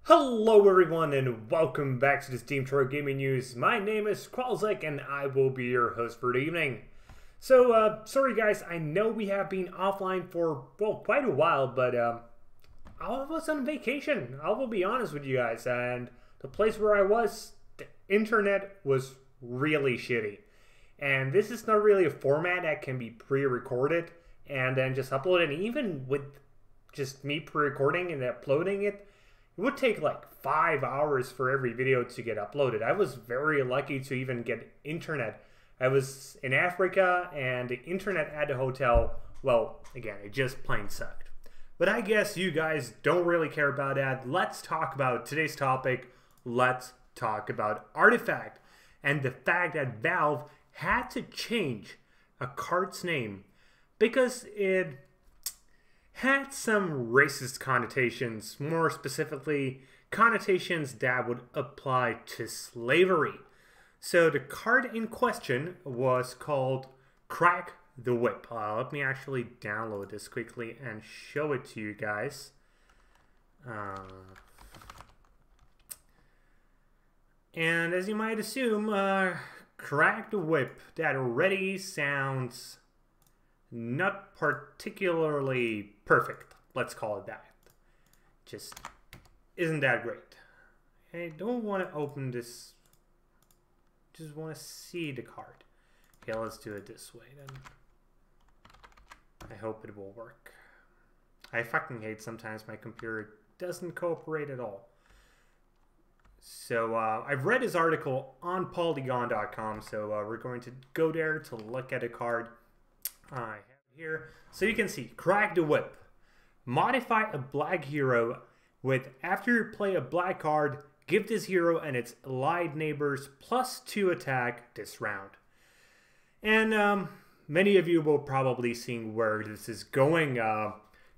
Hello everyone and welcome back to the SteemTrail Gaming News. My name is Kralizec and I will be your host for the evening. So, sorry guys, I know we have been offline for, well, quite a while, but I was on vacation. I will be honest with you guys, and the place where I was, the internet was really shitty. And this is not really a format that can be pre-recorded and then just uploaded. And even with just me pre-recording and uploading it, it would take like 5 hours for every video to get uploaded. I was very lucky to even get internet. I was in Africa and the internet at the hotel, well, again, it just plain sucked. But I guess you guys don't really care about that. Let's talk about today's topic. Let's talk about Artifact and the fact that Valve had to change a card's name because it had some racist connotations, more specifically connotations that would apply to slavery. So the card in question was called Crack the Whip. Let me actually download this quickly and show it to you guys. And as you might assume, Crack the Whip, that already sounds not particularly perfect, let's call it that. Just isn't that great. I don't want to open this, just want to see the card. Okay, let's do it this way then. I hope it will work. I fucking hate sometimes my computer doesn't cooperate at all. So I've read his article on polygon.com, so we're going to go there to look at a card. I have it here. So you can see, Crack the Whip. Modify a black hero with, after you play a black card, give this hero and its allied neighbors +2 attack this round. And many of you will probably see where this is going.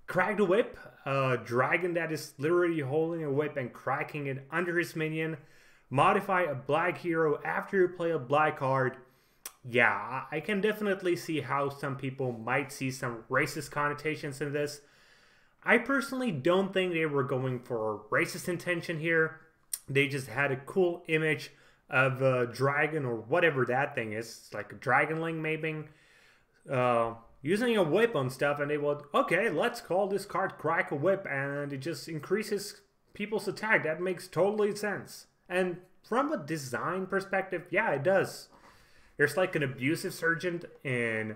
Crack the Whip, a dragon that is literally holding a whip and cracking it under his minion. Modify a black hero after you play a black card. Yeah, I can definitely see how some people might see some racist connotations in this. I personally don't think they were going for racist intention here. They just had a cool image of a dragon or whatever that thing is. It's like a dragonling maybe. Using a whip on stuff, and they would, okay, let's call this card Crack a Whip, and it just increases people's attack. That makes totally sense. And from a design perspective, yeah, it does. There's like an abusive sergeant in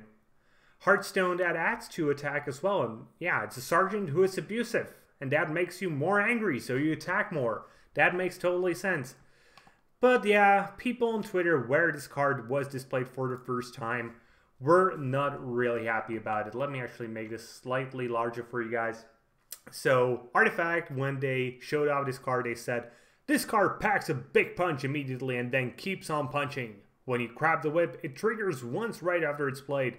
Hearthstone that adds to attack as well. And yeah, it's a sergeant who is abusive. And that makes you more angry, so you attack more. That makes totally sense. But yeah, people on Twitter where this card was displayed for the first time were not really happy about it. Let me actually make this slightly larger for you guys. So Artifact, when they showed out this card, they said, this card packs a big punch immediately and then keeps on punching. When you grab the whip, it triggers once right after it's played.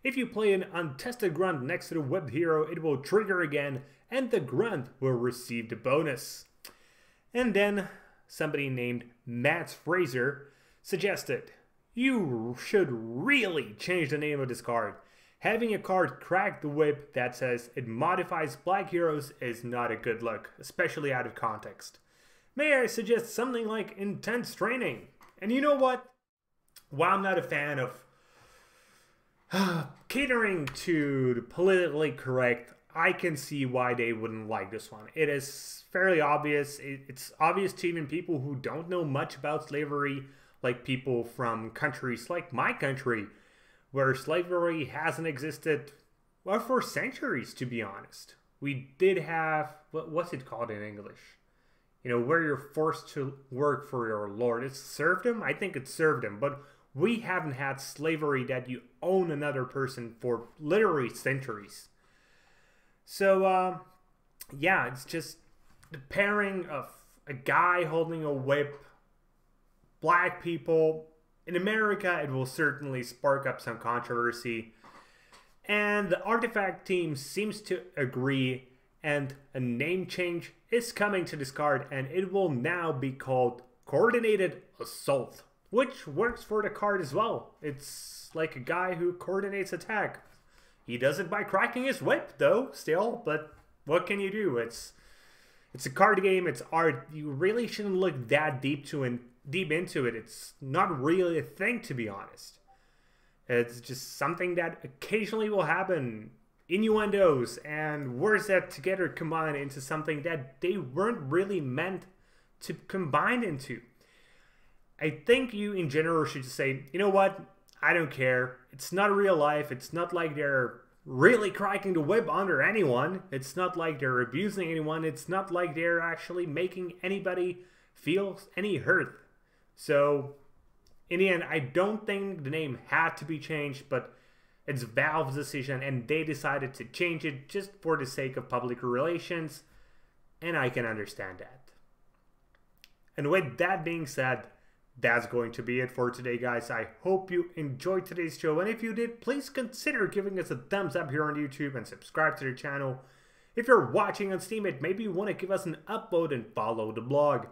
If you play an untested grunt next to the whipped hero, it will trigger again, and the grunt will receive the bonus. And then somebody named Matt Fraser suggested, you should really change the name of this card. Having a card Crack the Whip that says it modifies black heroes is not a good look, especially out of context. May I suggest something like Intense Training? And you know what? While I'm not a fan of catering to the politically correct, I can see why they wouldn't like this one. It is fairly obvious. It's obvious to even people who don't know much about slavery, like people from countries like my country, where slavery hasn't existed, well, for centuries, to be honest. We did have, what's it called in English? You know, where you're forced to work for your lord. It's serfdom? I think it's serfdom, but we haven't had slavery that you own another person for literally centuries. So, yeah, it's just the pairing of a guy holding a whip, black people. In America, it will certainly spark up some controversy. And the Artifact team seems to agree, and a name change is coming to this card, and it will now be called Coordinated Assault. which works for the card as well. It's like a guy who coordinates attack. He does it by cracking his whip, though, still, but what can you do? It's a card game, it's art. You really shouldn't look that deep into it. It's not really a thing, to be honest. It's just something that occasionally will happen. Innuendos and words that together combine into something that they weren't really meant to combine into. I think you in general should just say, you know what, I don't care. It's not real life. It's not like they're really cracking the whip under anyone. It's not like they're abusing anyone. It's not like they're actually making anybody feel any hurt. So in the end, I don't think the name had to be changed, but it's Valve's decision and they decided to change it just for the sake of public relations, and I can understand that. And with that being said, that's going to be it for today, guys. I hope you enjoyed today's show, and if you did, please consider giving us a thumbs up here on YouTube and subscribe to the channel. If you're watching on Steam, maybe you want to give us an upvote and follow the blog.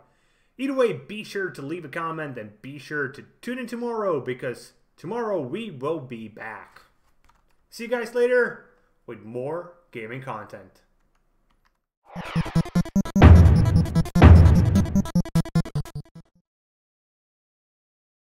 Either way, be sure to leave a comment and be sure to tune in tomorrow, because tomorrow we will be back. See you guys later with more gaming content.